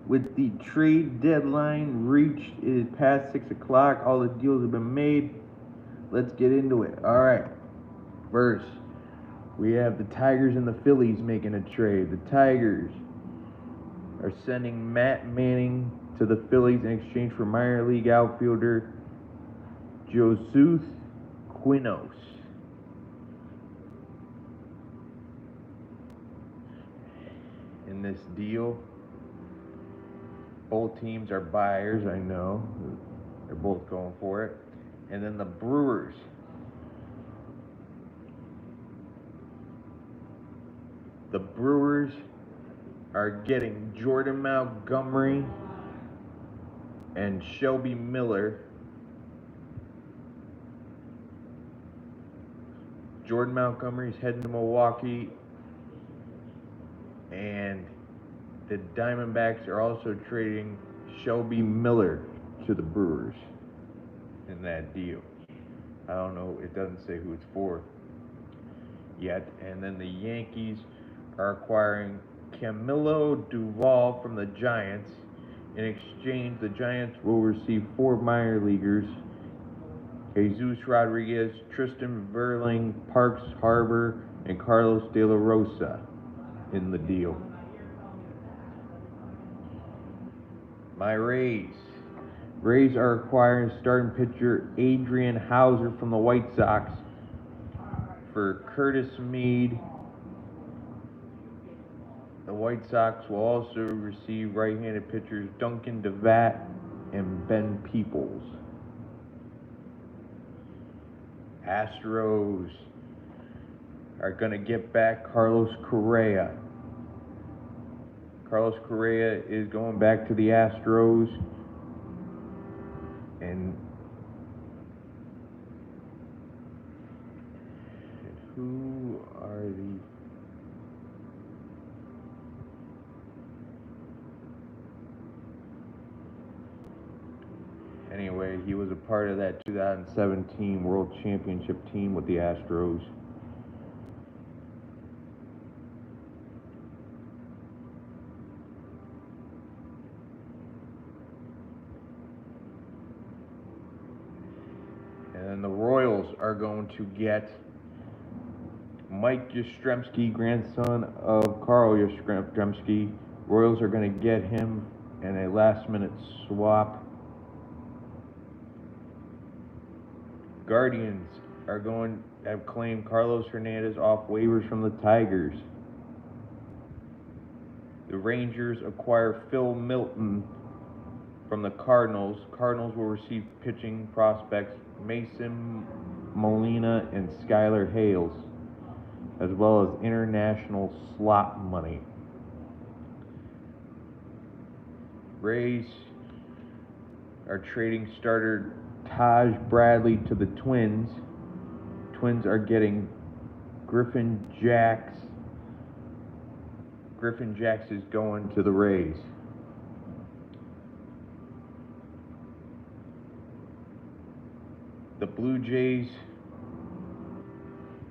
with the trade deadline reached. It is past 6 o'clock. All the deals have been made. Let's get into it. All right. First, we have the Tigers and the Phillies making a trade. The Tigers are sending Matt Manning to the Phillies in exchange for minor league outfielder Joseph Quinos. In this deal, both teams are buyers, I know. They're both going for it. And then the Brewers. The Brewers are getting Jordan Montgomery and Shelby Miller. Jordan Montgomery's heading to Milwaukee, and the Diamondbacks are also trading Shelby Miller to the Brewers in that deal. I don't know, it doesn't say who it's for yet. And then the Yankees are acquiring Camilo Duval from the Giants. In exchange, the Giants will receive 4 minor leaguers: Jesus Rodriguez, Tristan Verling, Parks Harbor, and Carlos De La Rosa in the deal. My Rays. Rays are acquiring starting pitcher Adrian Hauser from the White Sox for Curtis Mead. The White Sox will also receive right-handed pitchers Duncan DeVat and Ben Peoples. Astros are going to get back Carlos Correa. Carlos Correa is going back to the Astros, and who are the Anyway, he was a part of that 2017 World Championship team with the Astros. And then the Royals are going to get Mike Yastrzemski, grandson of Carl Yastrzemski. Royals are going to get him in a last-minute swap. Guardians are going to have claimed Carlos Hernandez off waivers from the Tigers. The Rangers acquire Phil Milton from the Cardinals. Cardinals will receive pitching prospects Mason Molina and Skylar Hales, as well as international slot money. Rays are trading starter Taj Bradley to the Twins. Twins are getting Griffin Jax. Griffin Jax is going to the Rays. The Blue Jays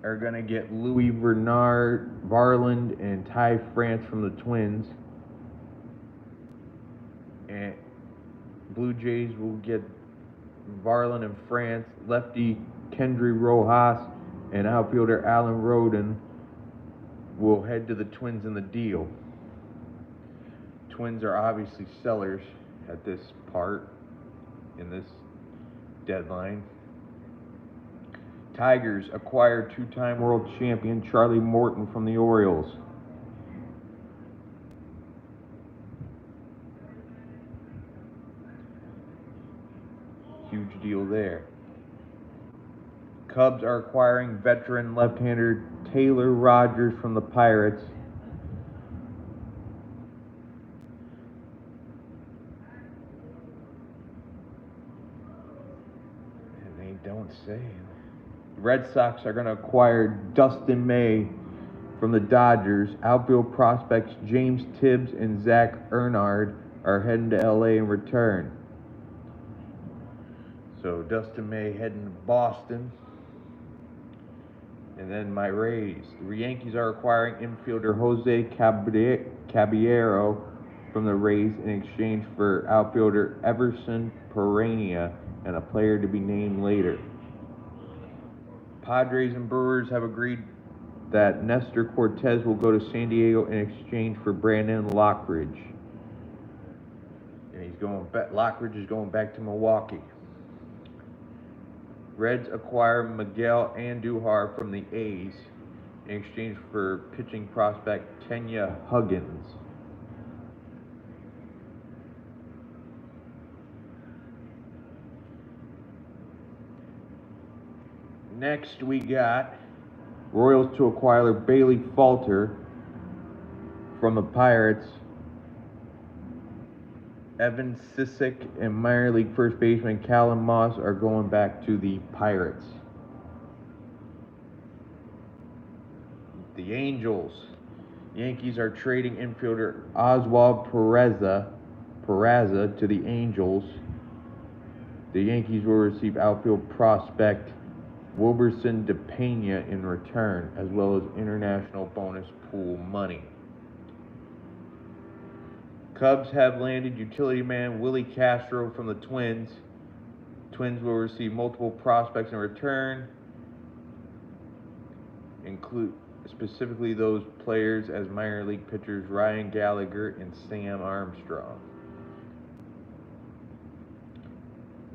are going to get Louis Varland and Ty France from the Twins. And Blue Jays will get Varland and France, lefty Kendry Rojas, and outfielder Alan Roden will head to the Twins in the deal. Twins are obviously sellers at this part in this deadline. Tigers acquire 2-time world champion Charlie Morton from the Orioles. Huge deal there. Cubs are acquiring veteran left-hander Taylor Rogers from the Pirates. And they don't say. The Red Sox are going to acquire Dustin May from the Dodgers. Outfield prospects James Tibbs and Zach Earnhardt are heading to LA in return. So Dustin May heading to Boston. And then my Rays. The Yankees are acquiring infielder Jose Caballero from the Rays in exchange for outfielder Everson Pereira and a player to be named later. Padres and Brewers have agreed that Nestor Cortez will go to San Diego in exchange for Brandon Lockridge. And he's going back. Lockridge is going back to Milwaukee. Reds acquire Miguel Andujar from the A's in exchange for pitching prospect Kenya Huggins. Next, we got Royals to acquire Bailey Falter from the Pirates. Evan Sissick and minor league first baseman Callum Moss are going back to the Pirates. The Angels. Yankees are trading infielder Oswald Peraza to the Angels. The Yankees will receive outfield prospect Wilberson DePena in return, as well as international bonus pool money. Cubs have landed utility man Willie Castro from the Twins. Twins will receive multiple prospects in return, include specifically those players as minor league pitchers Ryan Gallagher and Sam Armstrong.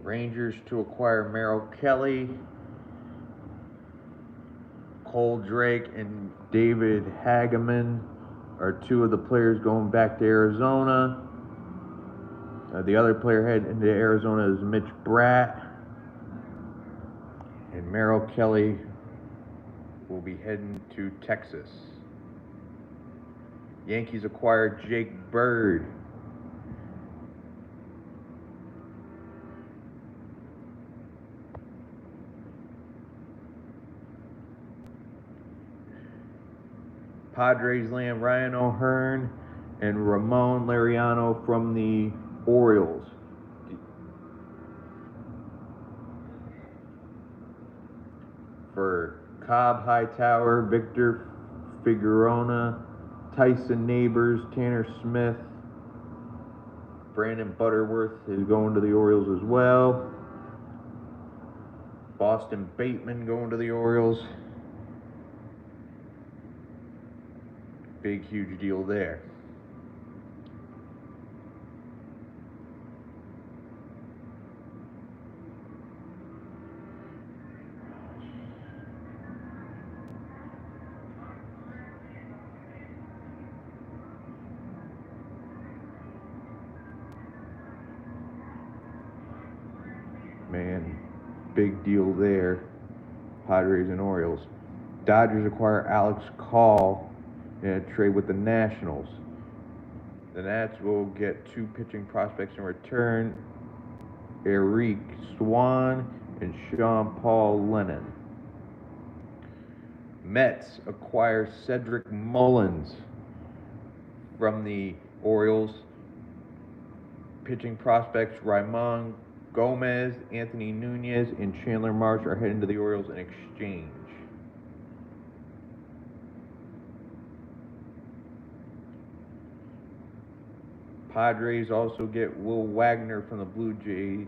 Rangers to acquire Merrill Kelly. Cole Drake and David Hageman are two of the players going back to Arizona. The other player heading to Arizona is Mitch Bratt. And Merrill Kelly will be heading to Texas. Yankees acquired Jake Bird. Padres land Ryan O'Hearn and Ramon Laureano from the Orioles. For Cobb Hightower, Victor Figueroa, Tyson Neighbors, Tanner Smith, Brandon Butterworth is going to the Orioles as well. Boston Bateman going to the Orioles. Big, huge deal there. Man, big deal there. Padres and Orioles. Dodgers acquire Alex Call in a trade with the Nationals. The Nats will get two pitching prospects in return, Eric Swan and Sean Paul Lennon. Mets acquire Cedric Mullins from the Orioles. Pitching prospects Raymond Gomez, Anthony Nunez, and Chandler Marsh are heading to the Orioles in exchange. Padres also get Will Wagner from the Blue Jays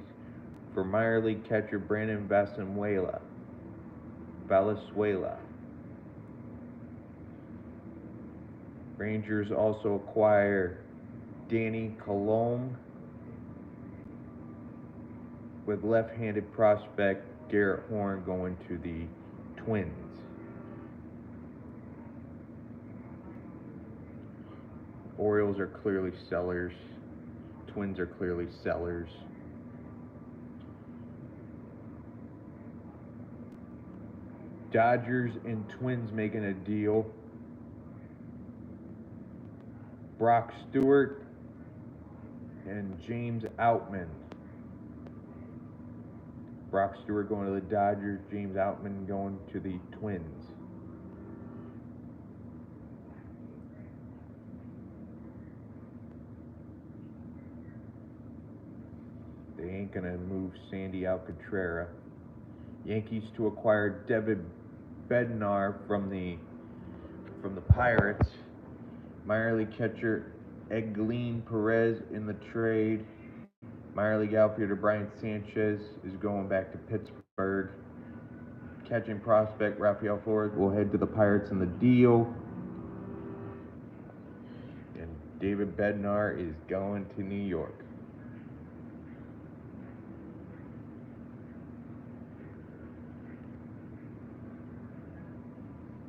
for minor league catcher Brandon Valenzuela. Rangers also acquire Danny Colomb with left-handed prospect Garrett Horn going to the Twins. Orioles are clearly sellers. Twins are clearly sellers. Dodgers and Twins making a deal. Brock Stewart and James Outman. Brock Stewart going to the Dodgers, James Outman going to the Twins. They ain't gonna move Sandy Alcantara. Yankees to acquire David Bednar from the Pirates. Minor league catcher Eglin Perez in the trade. Minor league outfielder Brian Sanchez is going back to Pittsburgh. Catching prospect Rafael Flores will head to the Pirates in the deal. And David Bednar is going to New York.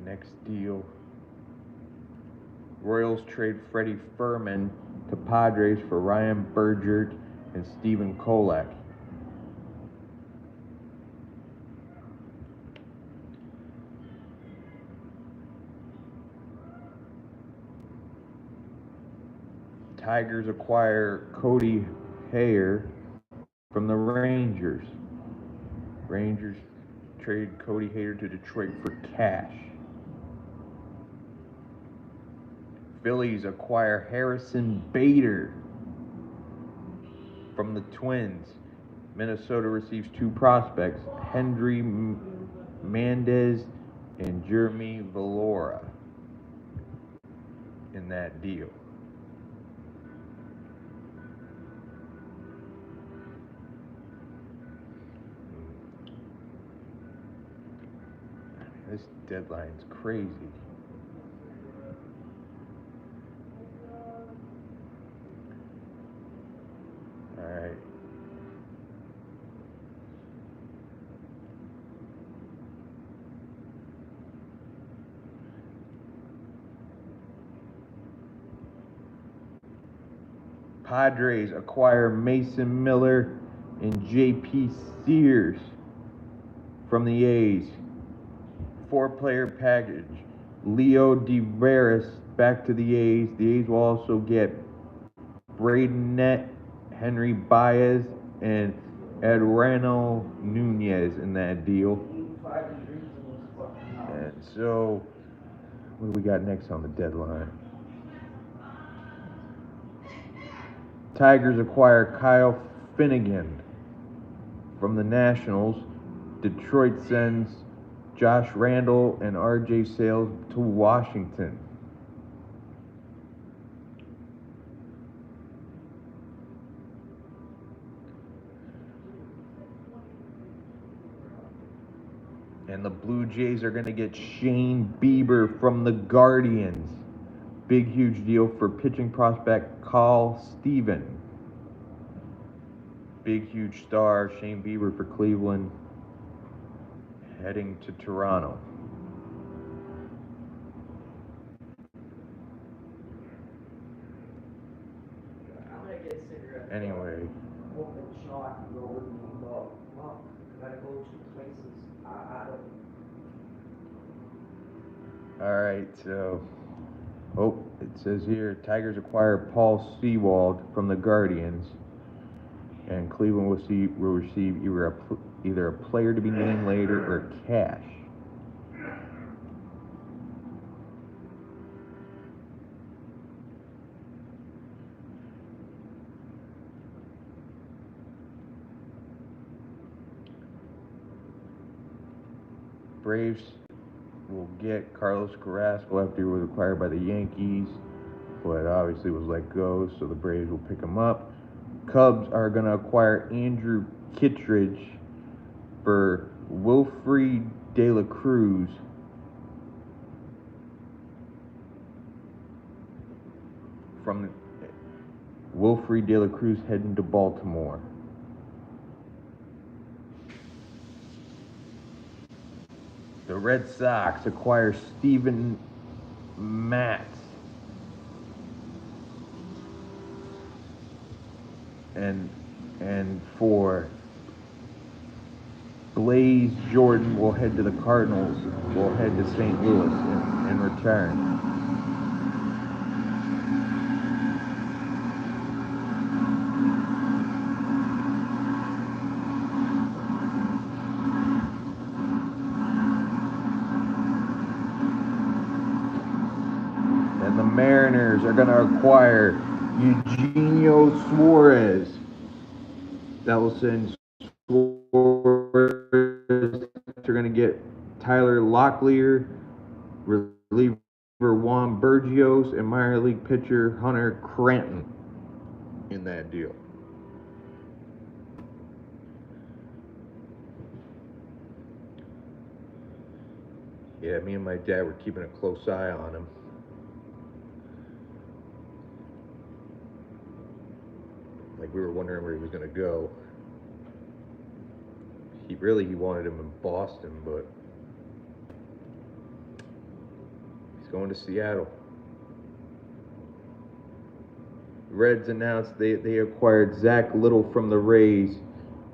Next deal. Royals trade Freddie Fermin to Padres for Ryan Bergert and Stephen Kolak. Tigers acquire Cody Hayer from the Rangers. Rangers trade Cody Hayer to Detroit for cash. Phillies acquire Harrison Bader from the Twins. Minnesota receives 2 prospects, Hendry Mendez and Jeremy Valora, in that deal. This deadline's crazy. All right. Padres acquire Mason Miller and J.P. Sears from the A's. 4-player package. Leo DeVeris back to the A's. The A's will also get Braden Nett, Henry Baez, and Eduardo Nunez in that deal. And so, what do we got next on the deadline? Tigers acquire Kyle Finnegan from the Nationals. Detroit sends Josh Randall and R.J. Sales to Washington. And the Blue Jays are going to get Shane Bieber from the Guardians. Big, huge deal for pitching prospect Carl Steven. Big, huge star Shane Bieber for Cleveland, heading to Toronto. Anyway. Alright, so, it says here, Tigers acquire Paul Sewald from the Guardians, and Cleveland will receive either a player to be named later or cash. Braves will get Carlos Carrasco after he was acquired by the Yankees, but obviously was let go, so the Braves will pick him up. Cubs are going to acquire Andrew Kittredge for Wilfred De La Cruz. From Wilfred De La Cruz heading to Baltimore. The Red Sox acquire Steven Matz and for Blaze Jordan will head to the Cardinals, will head to St. Louis in return. And the Mariners are going to acquire Eugenio Suarez. That will send Suarez. They're going to get Tyler Locklear, reliever Juan Bergios and minor league pitcher Hunter Cranton in that deal. Yeah, me and my dad were keeping a close eye on him. Like, we were wondering where he was going to go. He wanted him in Boston, but he's going to Seattle. Reds announced they acquired Zach Little from the Rays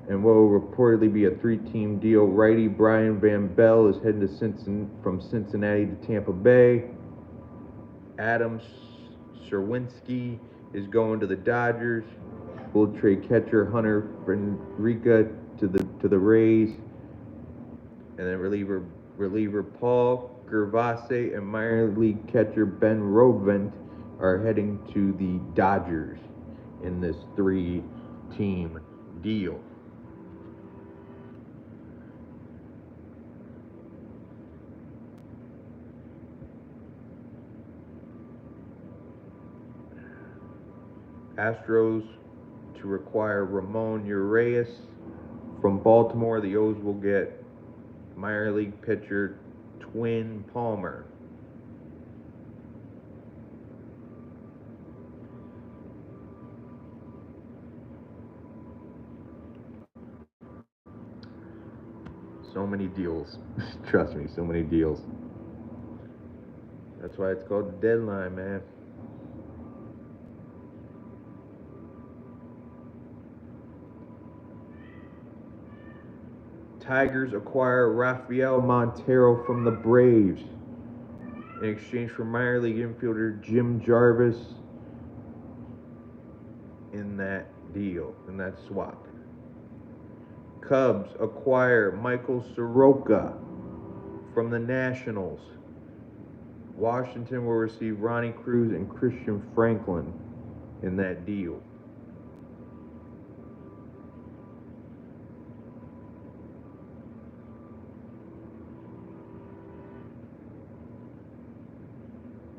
and what will reportedly be a 3-team deal. Righty Brian Van Bell is heading to from Cincinnati to Tampa Bay. Adam Sherwinski is going to the Dodgers. We'll trade catcher Hunter Renfroe to the Rays, and then reliever Paul Gervase and minor league catcher Ben Rovent are heading to the Dodgers in this 3-team deal. Astros to require Ramon Urias from Baltimore. The O's will get minor league pitcher Twin Palmer. So many deals. Trust me, so many deals. That's why it's called the deadline, man. Tigers acquire Rafael Montero from the Braves in exchange for minor league infielder Jim Jarvis in that deal, in that swap. Cubs acquire Michael Soroka from the Nationals. Washington will receive Ronnie Cruz and Christian Franklin in that deal.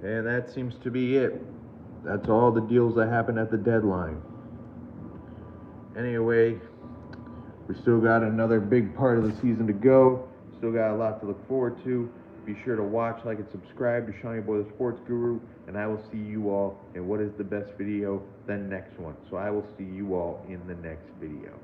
And that seems to be it. That's all the deals that happened at the deadline. Anyway, we still got another big part of the season to go. Still got a lot to look forward to. Be sure to watch, like, and subscribe to Shawnee Boy the Sports Guru, and I will see you all in what is the best video, the next one. So I will see you all in the next video.